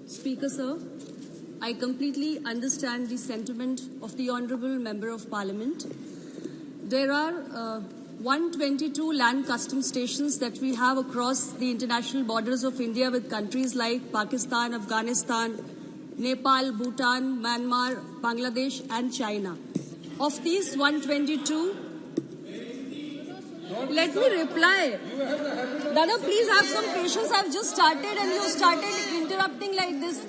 Speaker, sir, I completely understand the sentiment of the Honourable Member of Parliament. There are 122 land custom stations that we have across the international borders of India with countries like Pakistan, Afghanistan, Nepal, Bhutan, Myanmar, Bangladesh and China. Of these 122, let me reply. Dada, please have some patience. I've just started and you started interrupting like this.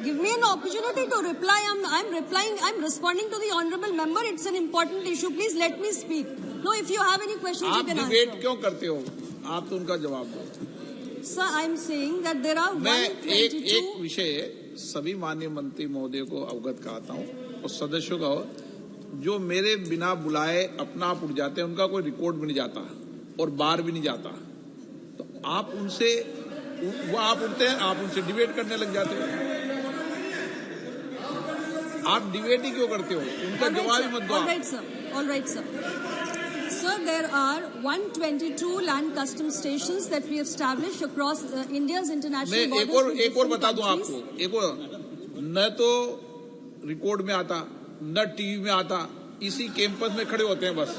Give me an opportunity to reply. I'm replying. I'm responding to the honourable member. It's an important issue. Please let me speak. No, if you have any questions, you can answer. आप debate क्यों करते हो? आप तो उनका जवाब दो. Sir, I'm saying that there are 122. एक विषय सभी माननीय मंत्री महोदय को अवगत कराता हूँ और सदस्यों का जो मेरे बिना बुलाए अपना आप उठ जाते हैं उनका कोई रिकॉर्ड भी नहीं जाता और बाहर भी नहीं जाता. तो आप उनसे वो आप उठते हैं, आप उनसे डिबेट करने लग जाते हो. आप डिबेट ही क्यों करते हो? उनका जवाब ही मत दो. All right, sir. Sir, there are 122 land custom stations that we have established across India's international borders. एक और बता दूं आपको. एक और न तो रिकॉर्ड में आता न टीवी में आता, इसी कैंपस में खड़े होते हैं बस.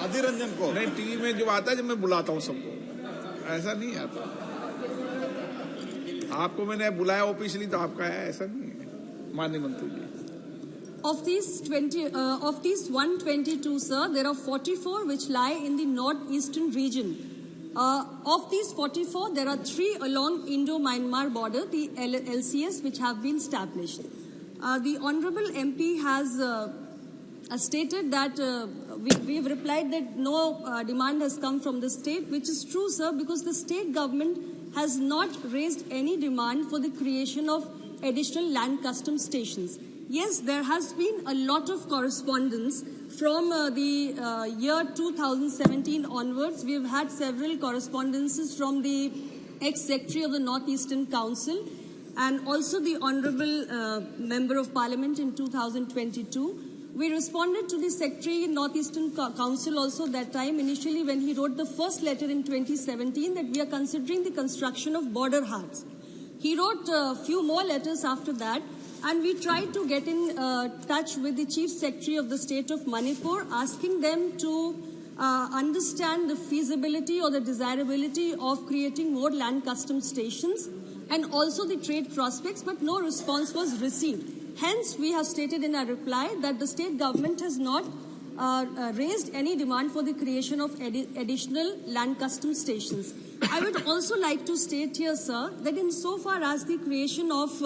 अधीर रंजन को नहीं, टीवी में जो आता है जब मैं बुलाता हूँ सबको, ऐसा नहीं आता. आपको मैंने बुलाया ऑफिशियली तो आपका है, ऐसा नहीं है माननीय मंत्री जी. Of these 122, sir, there are 44 which lie in the northeastern region. Of these 44, there are 3 along Indo-Myanmar border, the LCS, which have been established. The Honourable MP has stated that we have replied that no demand has come from the state, which is true, sir, because the state government has not raised any demand for the creation of additional land custom stations. Yes, there has been a lot of correspondence from the year 2017 onwards. We have had several correspondences from the ex-secretary of the Northeastern Council and also the Honourable Member of Parliament in 2022. We responded to the Secretary in Northeastern Council also that time, initially when he wrote the first letter in 2017 that we are considering the construction of border huts. He wrote a few more letters after that, and we tried to get in touch with the Chief Secretary of the state of Manipur, asking them to understand the feasibility or the desirability of creating more land custom stations and also the trade prospects, but no response was received. Hence, we have stated in our reply that the state government has not raised any demand for the creation of additional land custom stations. I would also like to state here, sir, that insofar as the creation of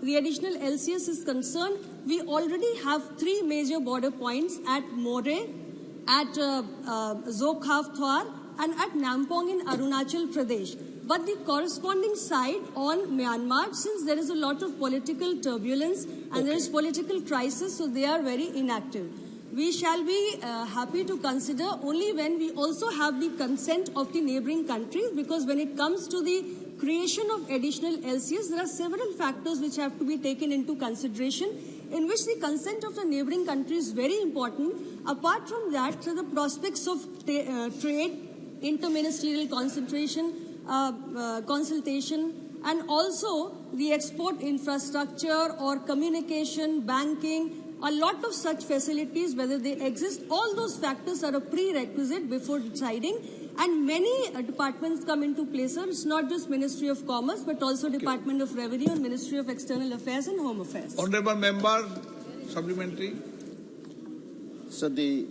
the additional LCS is concerned, we already have 3 major border points at More, at Zokhav and at Nampong in Arunachal Pradesh. But the corresponding side on Myanmar, since there is a lot of political turbulence and there is political crisis, so they are very inactive. We shall be happy to consider only when we also have the consent of the neighbouring countries, because when it comes to the creation of additional LCS, there are several factors which have to be taken into consideration, in which the consent of the neighbouring country is very important. Apart from that, the prospects of trade, interministerial consultation, and also the export infrastructure or communication, banking, a lot of such facilities, whether they exist, all those factors are a prerequisite before deciding. And many departments come into play, sir. It's not just Ministry of Commerce, but also Department of Revenue and Ministry of External Affairs and Home Affairs. Honourable Member, supplementary. So the